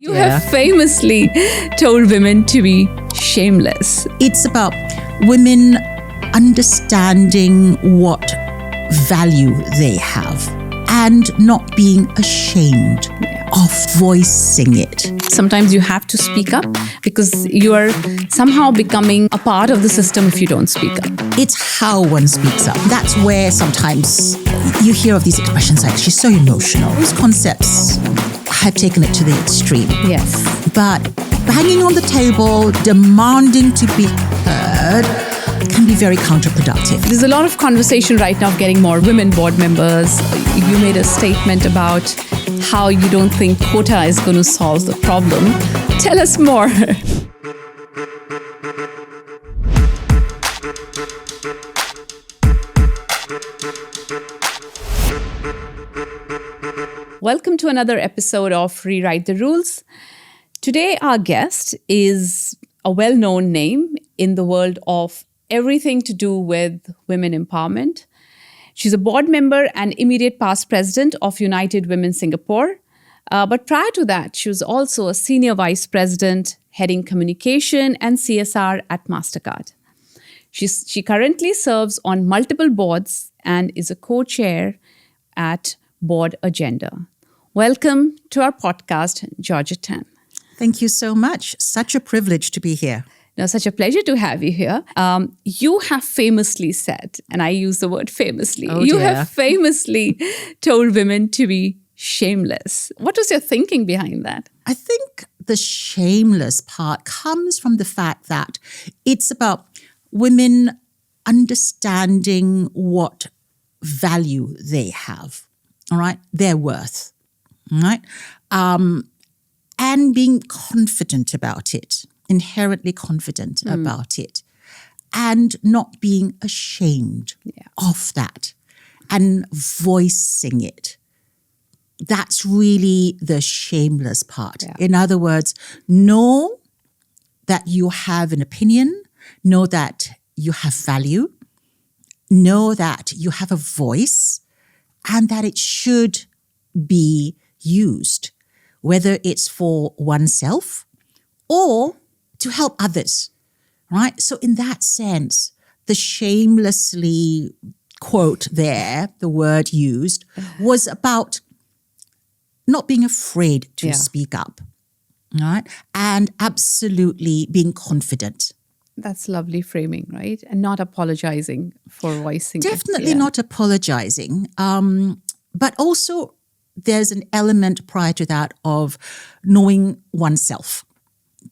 You have famously told women to be shameless. It's about women understanding what value they have and not being ashamed of voicing it. Sometimes you have to speak up because you are somehow becoming a part of the system if you don't speak up. It's how one speaks up. That's where sometimes you hear of these expressions like, she's so emotional. Those concepts have taken it to the extreme. Yes. But banging on the table, demanding to be heard, can be very counterproductive. There's a lot of conversation right now of getting more women board members. You made a statement about how you don't think quota is going to solve the problem. Tell us more. Welcome to another episode of Rewrite the Rules. Today, our guest is a well-known name in the world of everything to do with women empowerment. She's a board member and immediate past president of United Women Singapore. But prior to that, she was also a senior vice president heading communication and CSR at Mastercard. She currently serves on multiple boards and is a co-chair at Board Agenda. Welcome to our podcast, Georgette. Thank you so much. Such a privilege to be here. Now, such a pleasure to have you here. You have famously said, and I use the word famously, you have famously told women to be shameless. What was your thinking behind that? I think the shameless part comes from the fact that it's about women understanding what value they have, all right, their worth, all right, and being confident about it. Inherently confident about it and not being ashamed of that and voicing it. That's really the shameless part. Yeah. In other words, know that you have an opinion, know that you have value, know that you have a voice and that it should be used, whether it's for oneself or to help others, right? So in that sense, the shamelessly quote there, the word used, was about not being afraid to speak up, right? And absolutely being confident. That's lovely framing, right? And not apologizing for voicing Definitely not apologizing. But also there's an element prior to that of knowing oneself.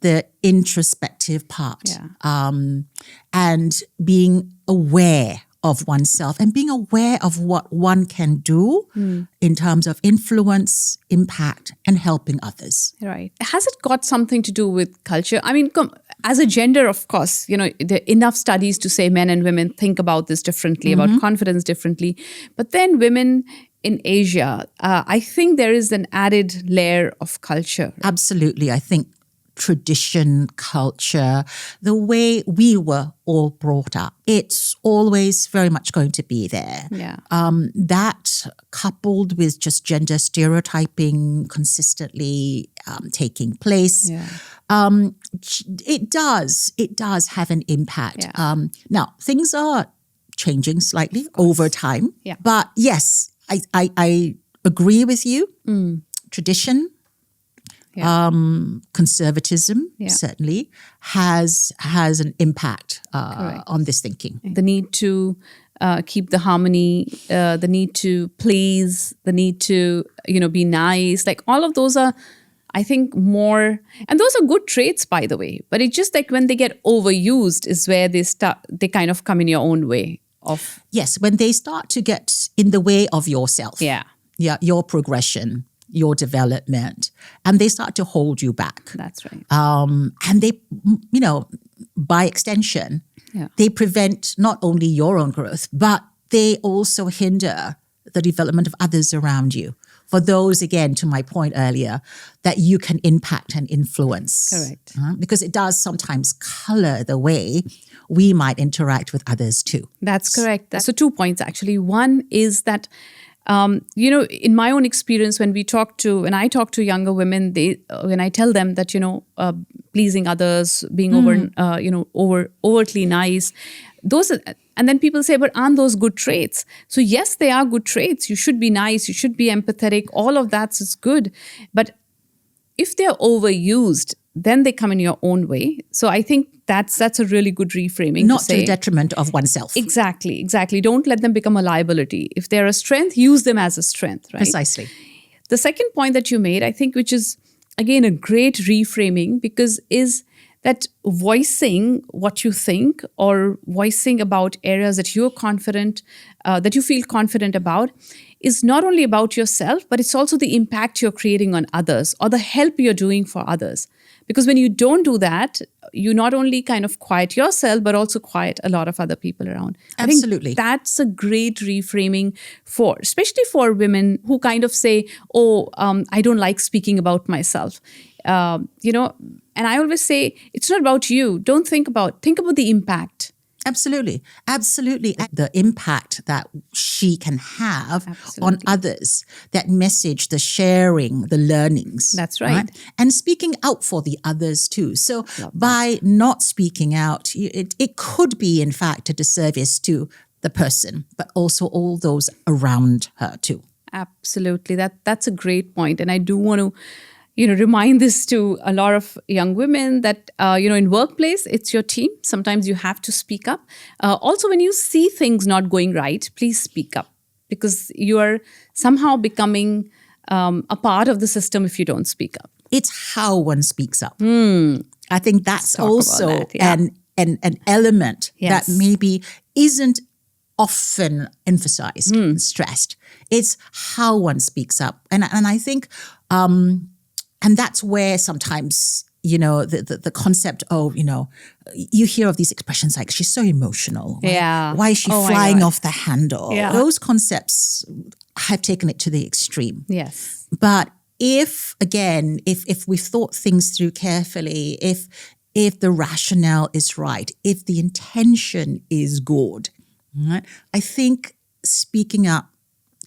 The introspective part and being aware of oneself and being aware of what one can do in terms of influence, impact, and helping others. Right. Has it got something to do with culture? I mean, as a gender, of course, you know, there are enough studies to say men and women think about this differently, about confidence differently. But then women in Asia, I think there is an added layer of culture. Absolutely. I think tradition, culture, the way we were all brought up, it's always very much going to be there. Yeah. That coupled with just gender stereotyping consistently taking place, it does have an impact. Yeah. Now, things are changing slightly over time, but yes, I agree with you. Tradition, conservatism certainly has an impact on this thinking. The need to keep the harmony, the need to please, the need to be nice, like all of those are, I think, more, and those are good traits, by the way. But it's just like when they get overused is where they kind of come in your own way of. Yes, when they start to get in the way of yourself. Yeah, your progression, your development, and they start to hold you back. That's right. And they, by extension, they prevent not only your own growth, but they also hinder the development of others around you. For those, again, to my point earlier, that you can impact and influence. Correct. Because it does sometimes color the way we might interact with others too. That's correct. So 2 points, actually. One is that In my own experience, when I talk to younger women, when I tell them that, pleasing others, being overtly nice, and then people say, but aren't those good traits? So yes, they are good traits. You should be nice. You should be empathetic. All of that is good. But if they're overused, then they come in your own way. So I think that's a really good reframing. Not to say, to the detriment of oneself. Exactly. Don't let them become a liability. If they're a strength, use them as a strength, right? Precisely. The second point that you made, I think, which is, again, a great reframing, because is that voicing what you think or voicing about areas that you're confident, that you feel confident about, is not only about yourself, but it's also the impact you're creating on others or the help you're doing for others. Because when you don't do that, you not only kind of quiet yourself, but also quiet a lot of other people around. Absolutely. I think that's a great reframing especially for women who kind of say, I don't like speaking about myself. And I always say, it's not about you. Think about the impact. Absolutely. The impact that she can have on others, that message, the sharing, the learnings. That's right. And speaking out for the others too. So by not speaking out, it could be, in fact, a disservice to the person, but also all those around her too. Absolutely. That's a great point. And I do want to remind this to a lot of young women that, in workplace, it's your team. Sometimes you have to speak up. Also, when you see things not going right, please speak up, because you are somehow becoming a part of the system if you don't speak up. It's how one speaks up. I think that's also that, an element that maybe isn't often emphasized and stressed. It's how one speaks up. And I think... and that's where sometimes, the concept of, you hear of these expressions like, she's so emotional. Right? Yeah. Why is she flying off the handle? Yeah. Those concepts have taken it to the extreme. Yes. But if we've thought things through carefully, if the rationale is right, if the intention is good, right, I think speaking up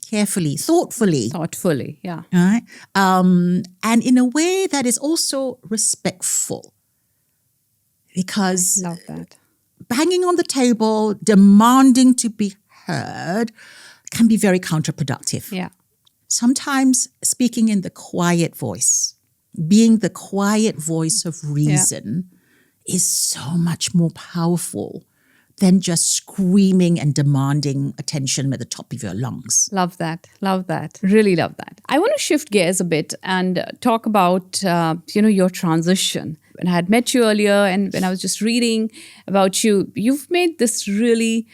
carefully, thoughtfully, yeah. Right? And in a way that is also respectful. Because Love that. Banging on the table, demanding to be heard can be very counterproductive. Yeah. Sometimes speaking in the quiet voice, being the quiet voice of reason is so much more powerful than just screaming and demanding attention at the top of your lungs. Love that. Really love that. I want to shift gears a bit and talk about, your transition. When I had met you earlier and when I was just reading about you, you've made this really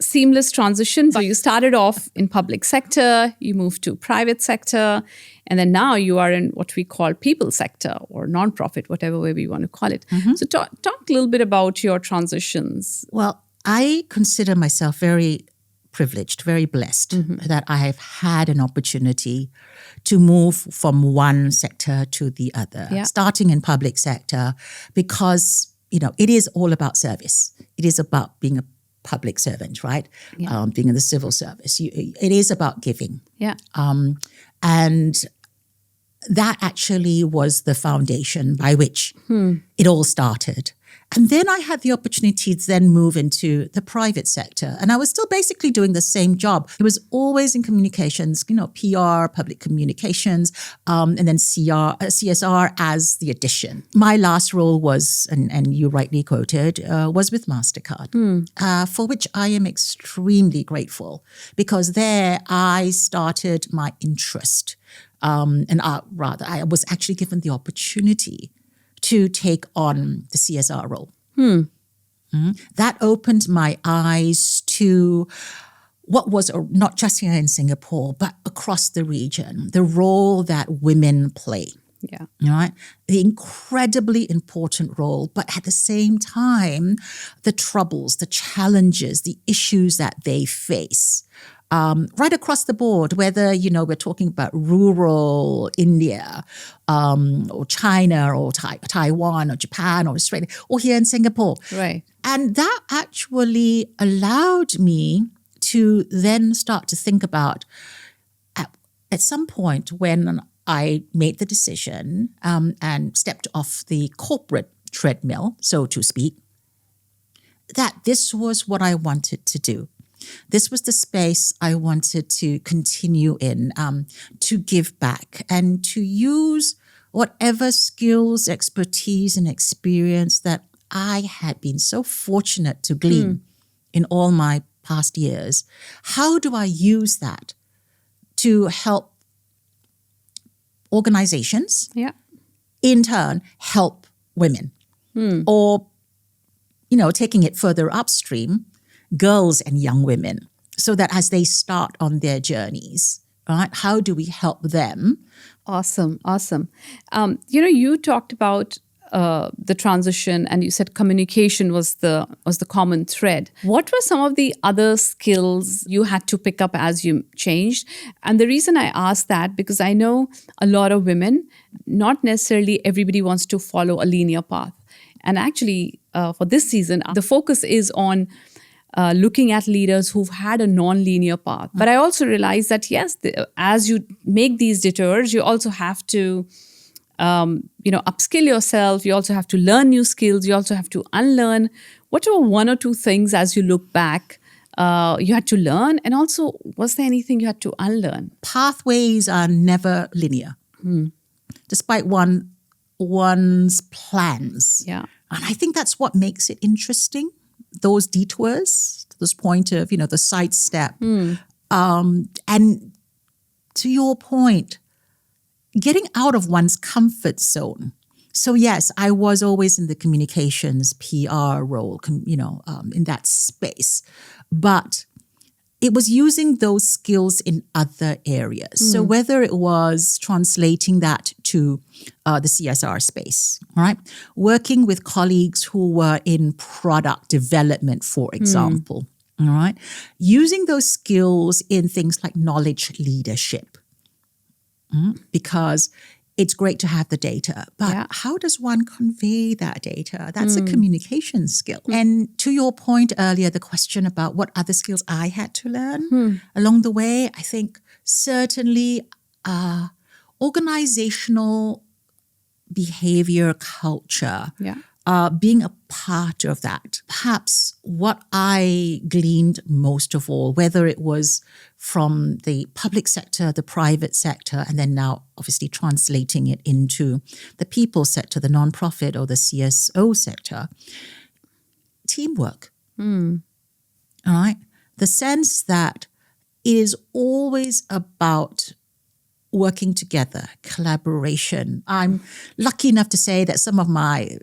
seamless transition. So you started off in public sector, you moved to private sector, and then now you are in what we call people sector or nonprofit, whatever way we want to call it. Mm-hmm. So talk a little bit about your transitions. Well, I consider myself very privileged, very blessed that I have had an opportunity to move from one sector to the other, starting in public sector, because, it is all about service. It is about being a public servant, right? Yeah. Being in the civil service. It is about giving. Yeah. And that actually was the foundation by which it all started. And then I had the opportunity to then move into the private sector. And I was still basically doing the same job. It was always in communications, PR, public communications, and then CSR as the addition. My last role was, and you rightly quoted, was with Mastercard, for which I am extremely grateful, because there I started my interest. I was actually given the opportunity to take on the CSR role. That opened my eyes to what was not just here in Singapore, but across the region, the role that women play. Yeah. Right? The incredibly important role, but at the same time, the troubles, the challenges, the issues that they face. Right across the board, whether, we're talking about rural India or China or Taiwan or Japan or Australia or here in Singapore. Right. And that actually allowed me to then start to think about at some point when I made the decision and stepped off the corporate treadmill, so to speak, that this was what I wanted to do. This was the space I wanted to continue in, to give back and to use whatever skills, expertise, and experience that I had been so fortunate to glean in all my past years. How do I use that to help organizations, in turn, help women? Or, taking it further upstream, girls and young women, so that as they start on their journeys, right, how do we help them? Awesome. You talked about the transition, and you said communication was the common thread. What were some of the other skills you had to pick up as you changed? And the reason I ask that, because I know a lot of women, not necessarily everybody wants to follow a linear path. And actually, for this season, the focus is on looking at leaders who've had a non-linear path. But I also realize that, yes, as you make these detours, you also have to upskill yourself. You also have to learn new skills. You also have to unlearn. What were one or two things as you look back you had to learn? And also, was there anything you had to unlearn? Pathways are never linear, despite one's plans. Yeah. And I think that's what makes it interesting, those detours, this point of, the sidestep. And to your point, getting out of one's comfort zone. So yes, I was always in the communications PR role, in that space, but it was using those skills in other areas. So whether it was translating that to the CSR space, right? Working with colleagues who were in product development, for example, all right? Using those skills in things like knowledge leadership. Because it's great to have the data, but how does one convey that data? That's a communication skill. And to your point earlier, the question about what other skills I had to learn along the way, I think certainly organizational behavior, culture, being a part of that. Perhaps what I gleaned most of all, whether it was from the public sector, the private sector, and then now obviously translating it into the people sector, the nonprofit or the CSO sector, teamwork. All right? The sense that it is always about working together, collaboration. I'm lucky enough to say that some of my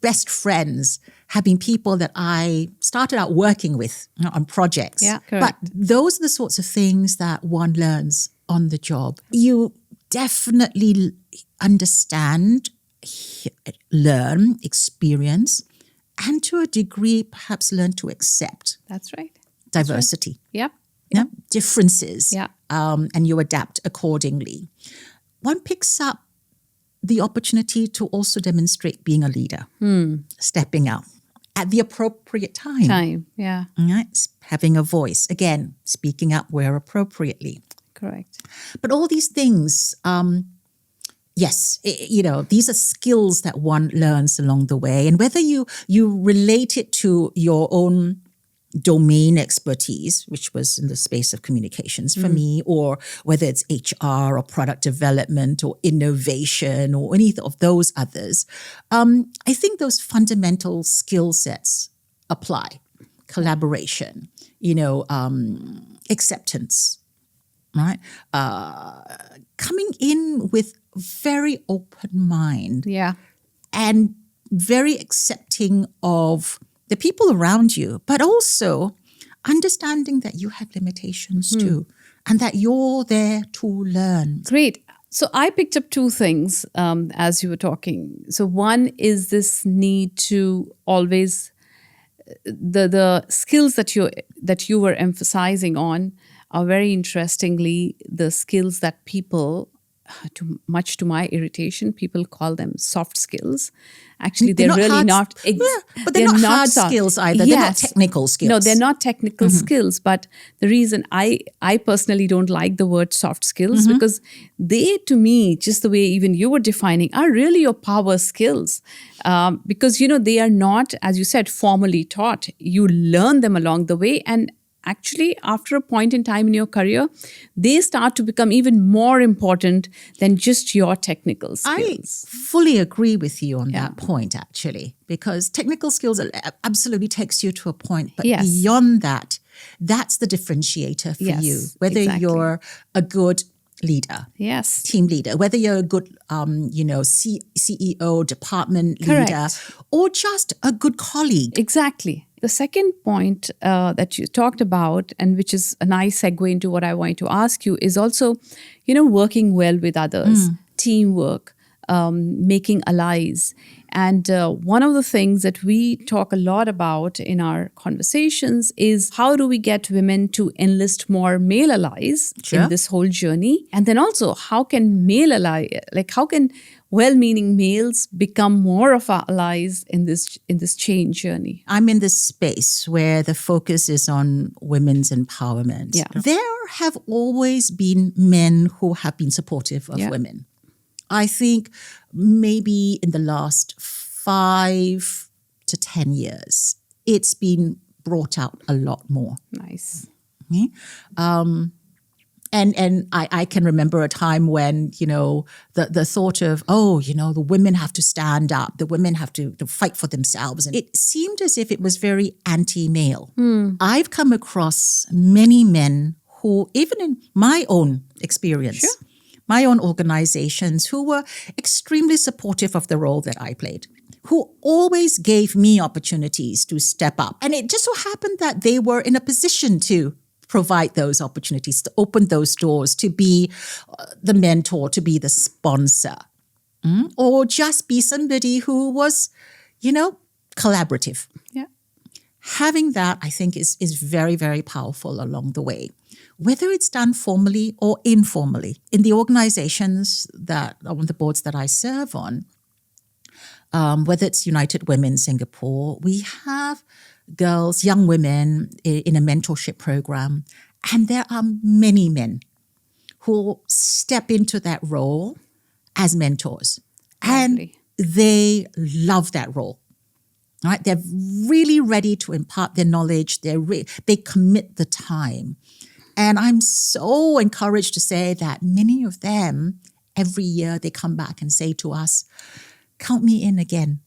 best friends have been people that I started out working with on projects. Yeah, but those are the sorts of things that one learns on the job. You definitely understand, learn, experience, and to a degree perhaps learn to accept. That's right. Diversity. Yep. Differences. Yeah. And you adapt accordingly. One picks up the opportunity to also demonstrate being a leader, stepping out at the appropriate time. Yeah. Right? Having a voice. Again, speaking up where appropriately. Correct. But all these things, yes, these are skills that one learns along the way. And whether you relate it to your own domain expertise, which was in the space of communications for me, or whether it's HR or product development or innovation or any of those others, I think those fundamental skill sets apply. Collaboration, acceptance, right? Coming in with very open mind. Yeah. And very accepting of the people around you, but also understanding that you have limitations too, and that you're there to learn. Great. So I picked up two things as you were talking. So one is this need to always, the skills that you were emphasizing on are very interestingly the skills that people much to my irritation, people call them soft skills. Actually, They're they're not really hard- not. but they're not hard soft. skills either. They're not Yes. technical skills. No, they're not technical skills. But the reason I personally don't like the word soft skills because they, to me, just the way even you were defining, are really your power skills. Because, they are not, as you said, formally taught. You learn them along the way. And actually, after a point in time in your career, they start to become even more important than just your technical skills. I fully agree with you on that point, actually, because technical skills absolutely takes you to a point. But Yes. beyond that, that's the differentiator for Yes, you, whether exactly. you're a good leader, Yes. team leader, whether you're a good, CEO, department leader, Correct. or just a good colleague. Exactly. The second point that you talked about, and which is a nice segue into what I wanted to ask you, is also, working well with others, teamwork, making allies. And one of the things that we talk a lot about in our conversations is how do we get women to enlist more male allies Sure. in this whole journey? And then also, how can how can well-meaning males become more of our allies in this change journey? I'm in this space where the focus is on women's empowerment. Yeah. There have always been men who have been supportive of Yeah. women. I think maybe in the last 5 to 10 years, it's been brought out a lot more. Nice. Okay? And I can remember a time when, the thought of, the women have to stand up, the women have to fight for themselves. And it seemed as if it was very anti-male. I've come across many men who, even in my own experience, my own organizations, who were extremely supportive of the role that I played, who always gave me opportunities to step up. And it just so happened that they were in a position to provide those opportunities, to open those doors, to be the mentor, to be the sponsor, or just be somebody who was, collaborative. Yeah. Having that, I think, is very, very powerful along the way, whether it's done formally or informally. In the organizations on the boards that I serve on, whether it's United Women Singapore, we have girls, young women in a mentorship program. And there are many men who step into that role as mentors. Lovely. And they love that role. Right? They're really ready to impart their knowledge. They commit the time. And I'm so encouraged to say that many of them, every year, they come back and say to us, count me in again.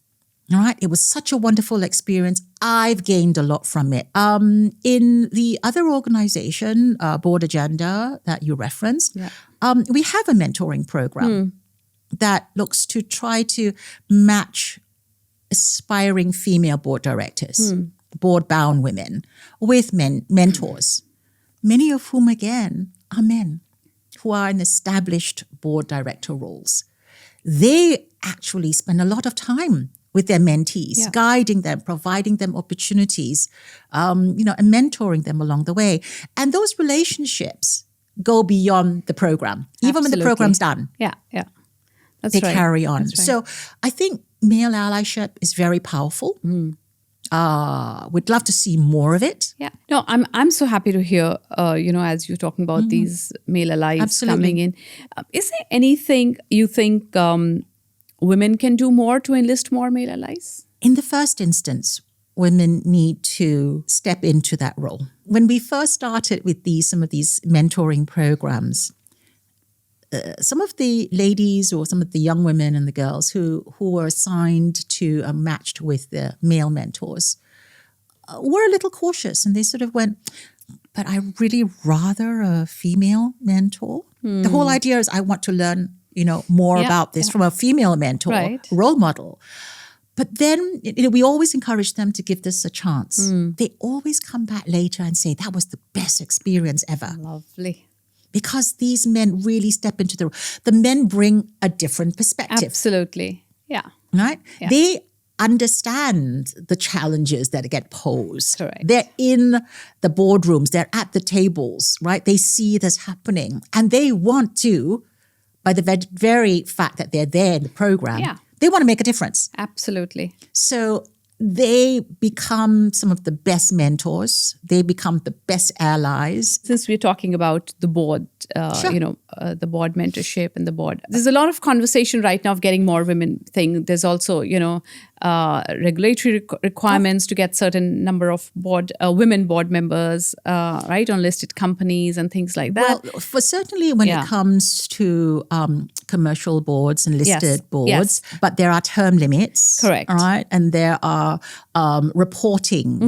All right. It was such a wonderful experience. I've gained a lot from it. In the other organization, Board Agenda that you referenced, we have a mentoring program that looks to try to match aspiring female board directors, board-bound women, with mentors, many of whom, again, are men who are in established board director roles. They actually spend a lot of time with their mentees, guiding them, providing them opportunities, and mentoring them along the way. And those relationships go beyond the program. Even when the program's done, Yeah. That's they right. carry on. That's right. So I think male allyship is very powerful. We'd love to see more of it. Yeah. No, I'm so happy to hear, as you're talking about these male allies Absolutely. coming in. Is there anything you think women can do more to enlist more male allies? In the first instance, women need to step into that role. When we first started with some of these mentoring programs, some of the ladies or some of the young women and the girls who were assigned to matched with the male mentors were a little cautious, and they sort of went, but I really rather a female mentor. The whole idea is I want to learn, more about this from a female mentor, role model. But then we always encourage them to give this a chance. They always come back later and say, that was the best experience ever. Lovely. Because these men really step into the men bring a different perspective. Absolutely. Yeah. Right? Yeah. They understand the challenges that get posed. Correct. They're in the boardrooms, they're at the tables, right? They see this happening and they want to by the very fact that they're there in the program, they want to make a difference. Absolutely. So they become some of the best mentors. They become the best allies. Since we're talking about the board, the board mentorship and the board, there's a lot of conversation right now of getting more women thing. There's also, regulatory requirements to get certain number of women board members, right, on listed companies and things like that. Well, certainly when it comes to commercial boards and listed boards, but there are term limits. Correct. Right? And there are reporting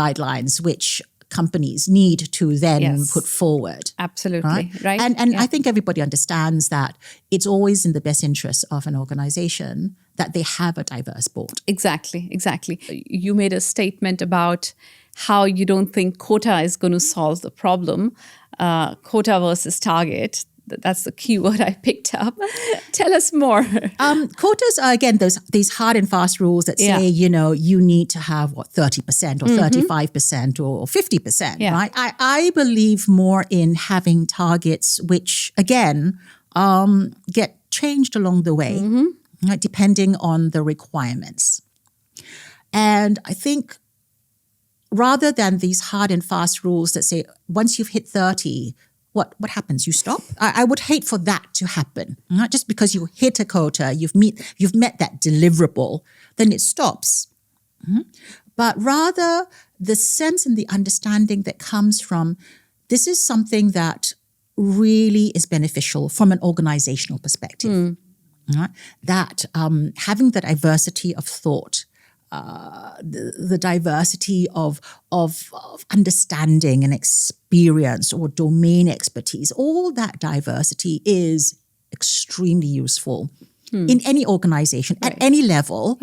guidelines which companies need to then put forward. Absolutely. Right. And I think everybody understands that it's always in the best interest of an organization that they have a diverse board. Exactly. You made a statement about how you don't think quota is going to solve the problem. Quota versus target. That's the key word I picked up. Tell us more. Quotas are, again, these hard and fast rules that say, you need to have, 30% or 35% or 50%, right? I believe more in having targets which, again, get changed along the way, right, depending on the requirements. And I think rather than these hard and fast rules that say, once you've hit 30, what happens? You stop? I would hate for that to happen. Not just because you hit a quota, you've met that deliverable, then it stops. But rather the sense and the understanding that comes from this is something that really is beneficial from an organizational perspective. Right? That having the diversity of thought, the diversity of understanding and experience or domain expertise, all that diversity is extremely useful in any organization at any level,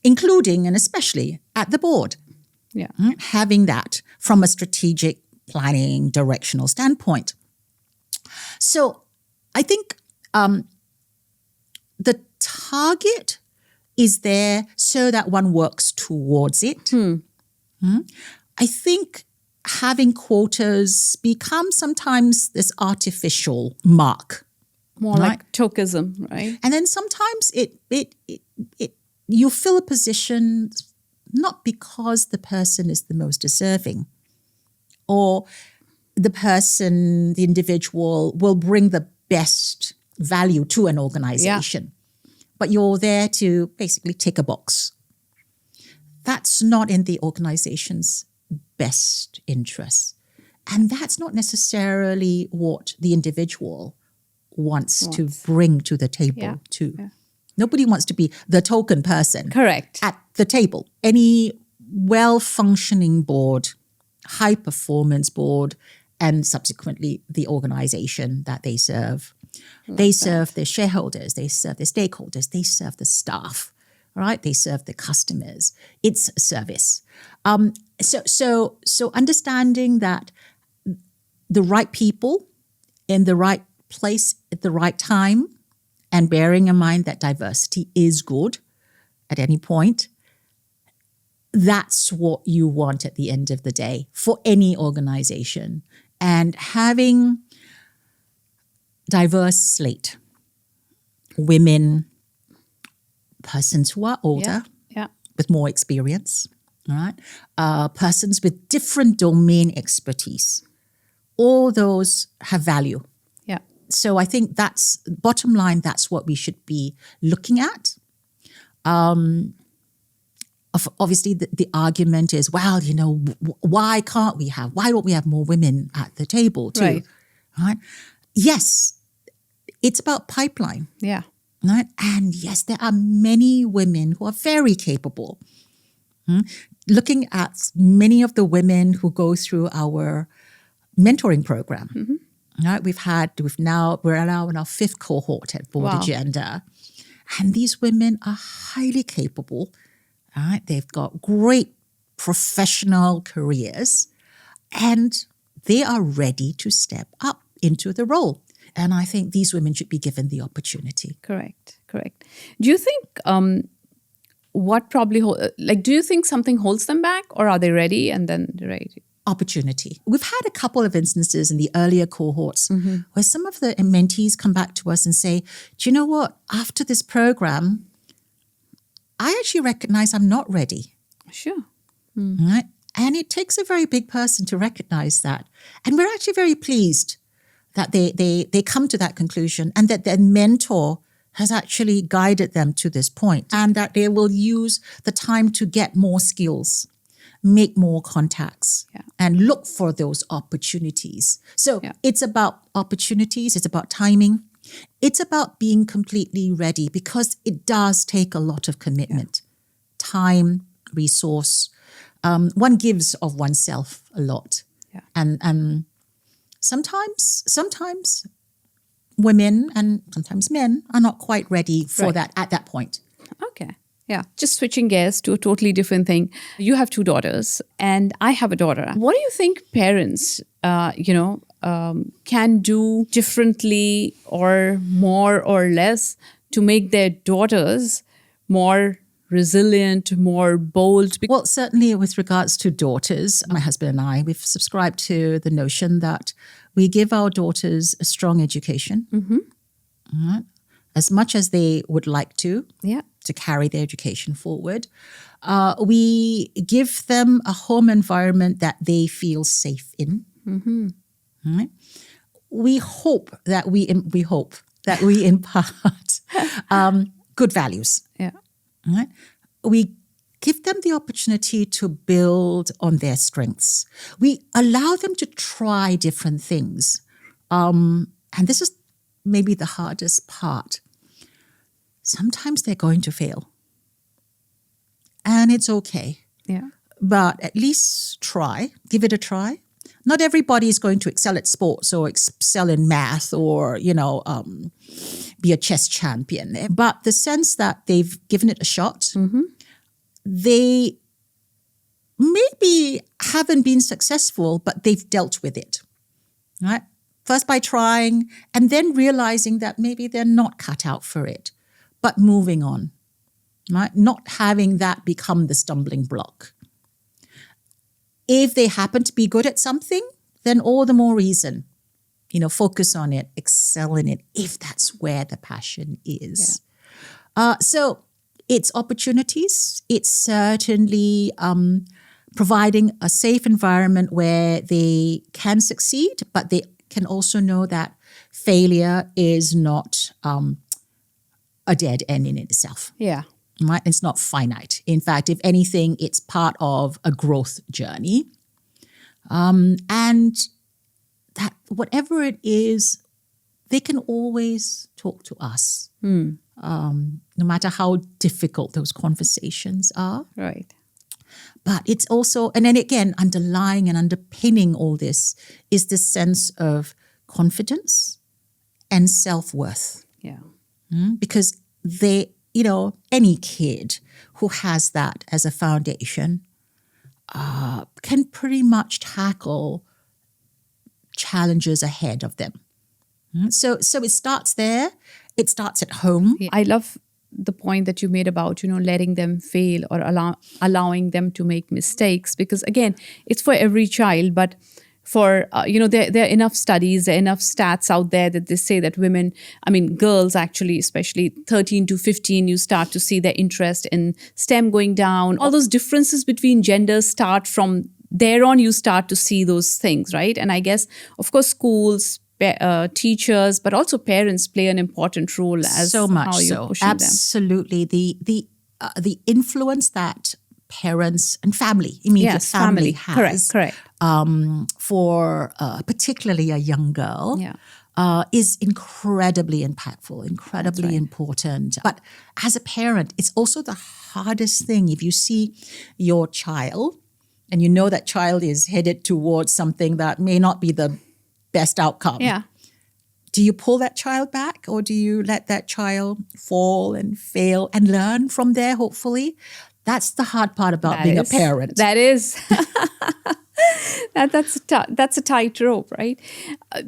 including and especially at the board. Having that from a strategic planning directional standpoint. So I think the target is there so that one works towards it. I think having quotas becomes sometimes this artificial mark. More like tokenism, right? And then sometimes you fill a position not because the person is the most deserving or the individual will bring the best value to an organization. But you're there to basically tick a box. That's not in the organization's best interest. And that's not necessarily what the individual wants to bring to the table too. Nobody wants to be the token person. Correct. At the table. Any well-functioning board, high-performance board, and subsequently the organization that they serve. They serve their shareholders, they serve their stakeholders, they serve the staff, right? They serve the customers. It's a service. So understanding that the right people in the right place at the right time and bearing in mind that diversity is good at any point, that's what you want at the end of the day for any organization. And having diverse slate, women, persons who are older, with more experience, all right? Persons with different domain expertise. All those have value. So I think that's, bottom line, that's what we should be looking at. Obviously, the argument is, well, why don't we have more women at the table too? Right? Yes, it's about pipeline. Right? And yes, there are many women who are very capable. Looking at many of the women who go through our mentoring program. Right? We're now in our 5th cohort at Board Agenda. And these women are highly capable. Right? They've got great professional careers and they are ready to step up into the role. And I think these women should be given the opportunity. Correct. Do you think do you think something holds them back or are they ready and then they're ready? opportunity. We've had a couple of instances in the earlier cohorts where some of the mentees come back to us and say, do you know what? After this program, I actually recognize I'm not ready. Sure. Right? And it takes a very big person to recognize that. And we're actually very pleased that they come to that conclusion and that their mentor has actually guided them to this point, and that they will use the time to get more skills, make more contacts, and look for those opportunities. So it's about opportunities, it's about timing, it's about being completely ready, because it does take a lot of commitment, time, resource. One gives of oneself a lot. And sometimes women and sometimes men are not quite ready for that at that point. Okay. Yeah. Just switching gears to a totally different thing. You have 2 daughters and I have a daughter. What do you think parents, can do differently or more or less to make their daughters more resilient, more bold? Well, certainly with regards to daughters, my husband and I, we've subscribed to the notion that we give our daughters a strong education, as much as they would like to carry their education forward. We give them a home environment that they feel safe in. Right? We hope that we impart good values. Right? We give them the opportunity to build on their strengths. We allow them to try different things. And this is maybe the hardest part. Sometimes they're going to fail. And it's okay. But at least try, give it a try. Not everybody is going to excel at sports or excel in math or, be a chess champion. But the sense that they've given it a shot, they maybe haven't been successful, but they've dealt with it, right? First by trying and then realizing that maybe they're not cut out for it, but moving on, right? Not having that become the stumbling block. If they happen to be good at something, then all the more reason, focus on it, excel in it, if that's where the passion is. So it's opportunities. It's certainly providing a safe environment where they can succeed, but they can also know that failure is not a dead end in itself. Right? It's not finite. In fact, if anything, it's part of a growth journey. And that whatever it is, they can always talk to us, no matter how difficult those conversations are. Right. But it's also, and then again, underlying and underpinning all this is this sense of confidence and self-worth. Because they, any kid who has that as a foundation can pretty much tackle challenges ahead of them. So it starts there. It starts at home. I love the point that you made about, letting them fail or allowing them to make mistakes, because again, it's for every child, but for, there are enough studies, there are enough stats out there that they say that girls actually, especially 13 to 15, you start to see their interest in STEM going down. All those differences between genders start from there on, you start to see those things, right? And I guess, of course, schools, teachers, but also parents play an important role as so much how you're so. pushing Absolutely. The influence that parents and family, immediate family has correct. For particularly a young girl is incredibly impactful, incredibly important. But as a parent, it's also the hardest thing. If you see your child and you know that child is headed towards something that may not be the best outcome. Do you pull that child back, or do you let that child fall and fail and learn from there, hopefully? That's the hard part about being a parent. That is. That's a tight rope, right?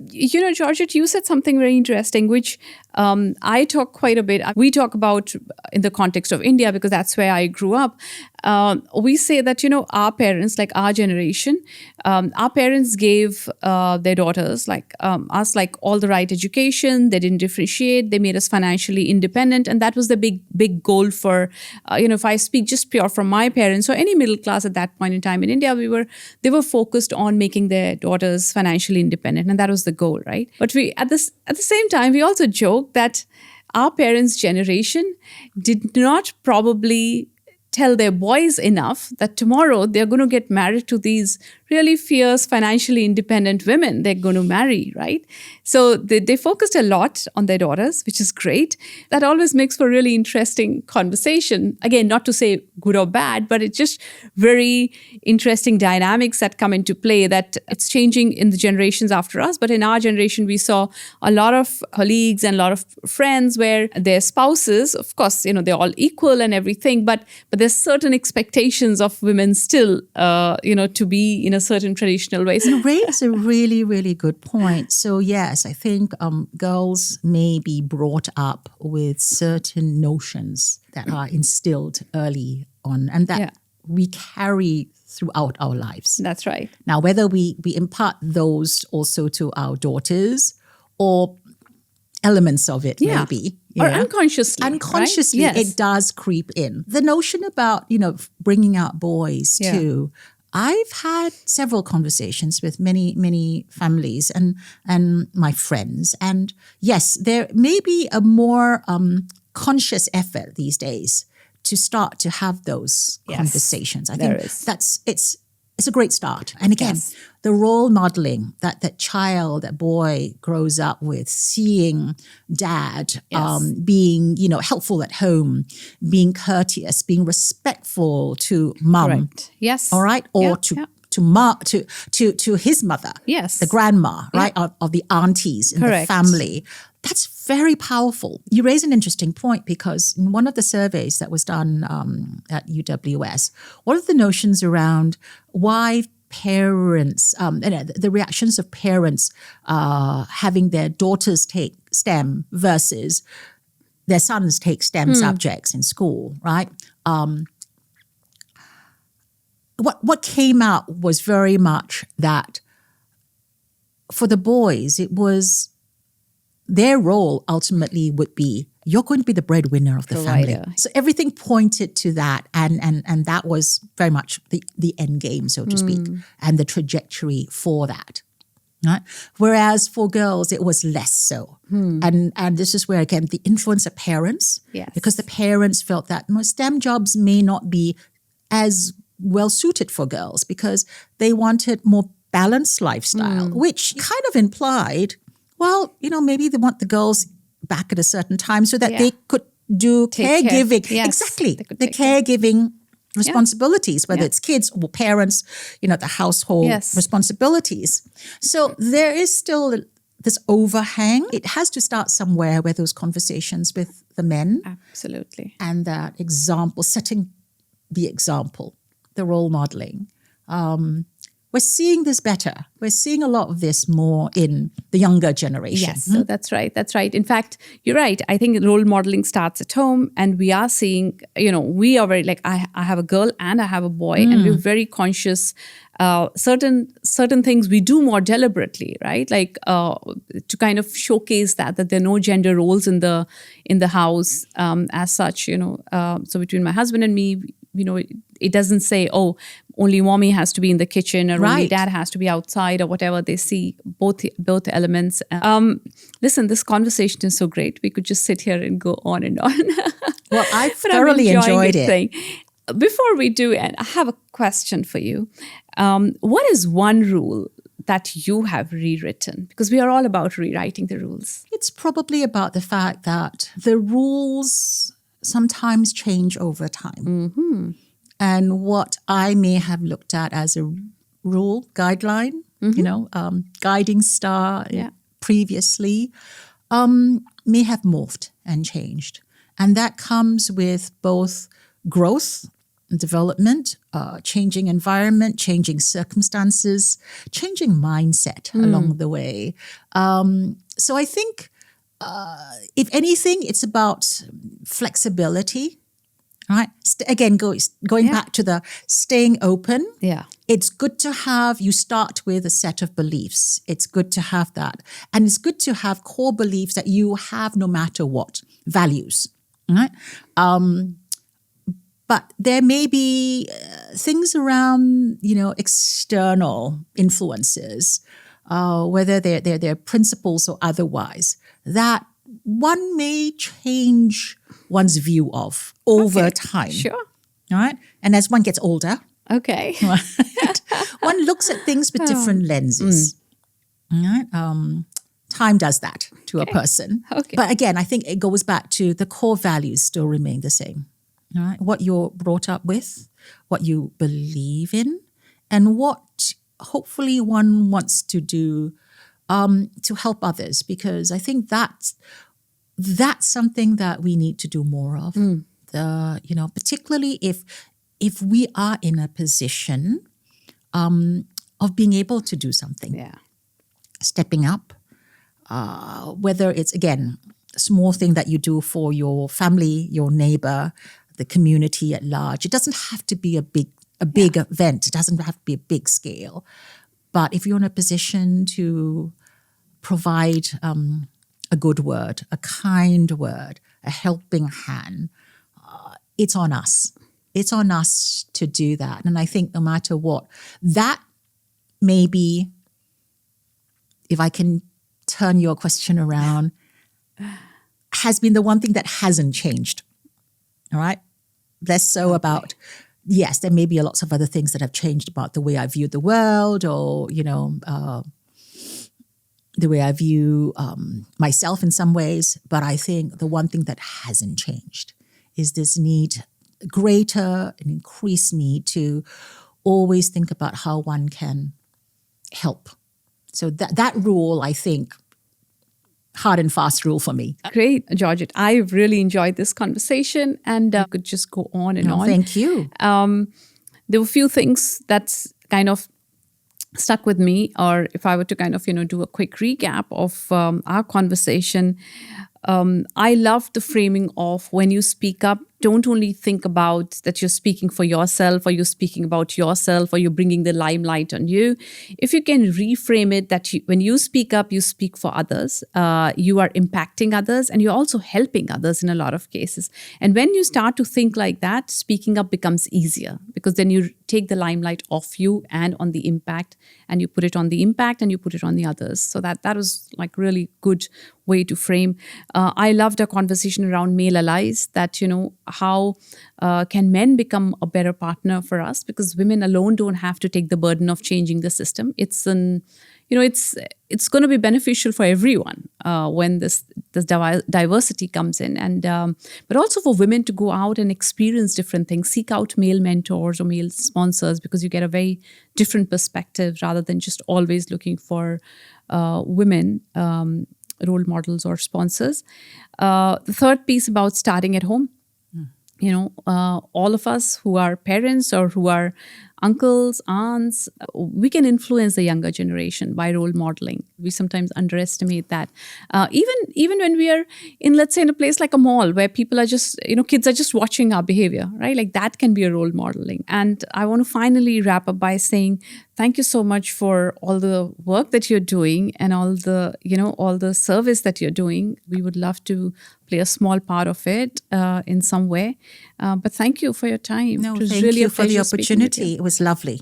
Georgette, you said something very interesting, which I talk quite a bit. We talk about in the context of India, because that's where I grew up. we say that, our parents, like our generation, our parents gave their daughters, like us, like all the right education. They didn't differentiate. They made us financially independent. And that was the big goal for, if I speak just pure from my parents or any middle class at that point in time in India, they were focused on making their daughters financially independent. And that was the goal, right? But we, at the same time, we also joke that our parents' generation did not probably tell their boys enough that tomorrow they're going to get married to these really fierce, financially independent women they're going to marry, right? So they focused a lot on their daughters, which is great. That always makes for really interesting conversation. Again, not to say good or bad, but it's just very interesting dynamics that come into play, that it's changing in the generations after us. But in our generation, we saw a lot of colleagues and a lot of friends where their spouses, of course, they're all equal and everything, but there's certain expectations of women still, to be in a certain traditional way. You raise a really, really good point. So yes, I think girls may be brought up with certain notions that are instilled early on and that we carry throughout our lives. That's right. Now, whether we impart those also to our daughters or elements of it maybe. Or unconsciously. Unconsciously, right? Yes. It does creep in. The notion about, bringing out boys too. I've had several conversations with many, many families and my friends. And yes, there may be a more conscious effort these days to start to have those conversations. I think it's a great start. And again, the role modeling that child, that boy grows up with, seeing dad being, helpful at home, being courteous, being respectful to mum. Correct. Yes. All right. Or to his mother. Yes. The grandma, right? Of the aunties in the family. That's very powerful. You raise an interesting point because in one of the surveys that was done at UWS, one of the notions around why parents, the reactions of parents having their daughters take STEM versus their sons take STEM subjects in school, right? What came out was very much that for the boys, it was their role ultimately would be, you're going to be the breadwinner of the family. So everything pointed to that, and that was very much the end game, so to speak, and the trajectory for that. Right? Whereas for girls, it was less so. And this is where, again, the influence of parents, because the parents felt that STEM jobs may not be as well suited for girls because they wanted more balanced lifestyle, which kind of implied, well, maybe they want the girls back at a certain time so that they could do caregiving. Yes, exactly. The caregiving responsibilities, whether it's kids or parents, the household responsibilities. So there is still this overhang. It has to start somewhere where those conversations with the men. Absolutely. And that example, setting the example, the role modeling. We're seeing this better. We're seeing a lot of this more in the younger generation. Yes, so that's right. That's right. In fact, you're right. I think role modeling starts at home, and we are seeing, we are very, like, I have a girl and I have a boy, and we're very conscious. Certain things we do more deliberately, right? Like to kind of showcase that there are no gender roles in the house as such. So between my husband and me, it doesn't say, oh, only mommy has to be in the kitchen or only dad has to be outside or whatever. They see both elements. Listen, this conversation is so great. We could just sit here and go on and on. Well, I thoroughly enjoyed it. Before we do, and I have a question for you. What is one rule that you have rewritten? Because we are all about rewriting the rules. It's probably about the fact that the rules sometimes change over time. And what I may have looked at as a rule, guideline, guiding star previously, may have morphed and changed. And that comes with both growth, development, changing environment, changing circumstances, changing mindset along the way. So I think, if anything, it's about flexibility, right? Going back to the staying open. Yeah. It's good to have, you start with a set of beliefs. It's good to have that. And it's good to have core beliefs that you have no matter what, values, right? But there may be things around, external influences, whether they're principles or otherwise, that one may change one's view of over time. Sure. All right. And as one gets older, Okay. one looks at things with different lenses. All right. Time does that to a person. Okay. But again, I think it goes back to the core values still remain the same. All right. What you're brought up with, what you believe in, and what hopefully one wants to do to help others, because I think that's something that we need to do more of. Particularly if we are in a position of being able to do something. Yeah. Stepping up, whether it's, again, a small thing that you do for your family, your neighbor, the community at large. It doesn't have to be a big event. It doesn't have to be a big scale. But if you're in a position to provide a good word, a kind word, a helping hand, it's on us. It's on us to do that. And I think no matter what, that may be, if I can turn your question around, has been the one thing that hasn't changed. All right? Less so about, yes, there may be lots of other things that have changed about the way I view the world, or, the way I view myself in some ways. But I think the one thing that hasn't changed is this need, greater and increased need to always think about how one can help. So that rule, I think, hard and fast rule for me. Great, Georgette. I've really enjoyed this conversation, and could just go on and on. Thank you. There were a few things that's kind of stuck with me, or if I were to kind of, do a quick recap of our conversation, I love the framing of when you speak up, don't only think about that you're speaking for yourself, or you're speaking about yourself, or you're bringing the limelight on you. If you can reframe it that when you speak up, you speak for others, you are impacting others, and you're also helping others in a lot of cases. And when you start to think like that, speaking up becomes easier, because then you take the limelight off you and on the impact, and you put it on the impact and you put it on the others. So that was like really good way to frame. I loved our conversation around male allies, that, how can men become a better partner for us, because women alone don't have to take the burden of changing the system. It's it's going to be beneficial for everyone when this diversity comes in, and but also for women to go out and experience different things, seek out male mentors or male sponsors, because you get a very different perspective rather than just always looking for women role models or sponsors. The third piece about starting at home. All of us who are parents or who are uncles, aunts, we can influence the younger generation by role modeling. We sometimes underestimate that. Even when we are in, let's say, in a place like a mall where people are just, kids are just watching our behavior, right? Like that can be a role modeling. And I want to finally wrap up by saying thank you so much for all the work that you're doing and all the service that you're doing. We would love to play a small part of it in some way. But thank you for your time. No, it was thank really you a for the pleasure speaking with opportunity. you. It was lovely.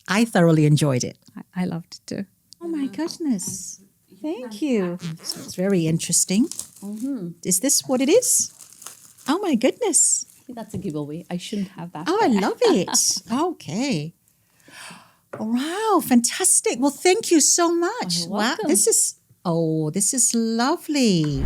I thoroughly enjoyed it. I loved it too. Oh my goodness. Thank you. So it's very interesting. Mm-hmm. Is this what it is? Oh my goodness. That's a giveaway. I shouldn't have that. Oh, I love it. Okay. Wow, fantastic. Well, thank you so much. You're Wow, welcome. this is lovely.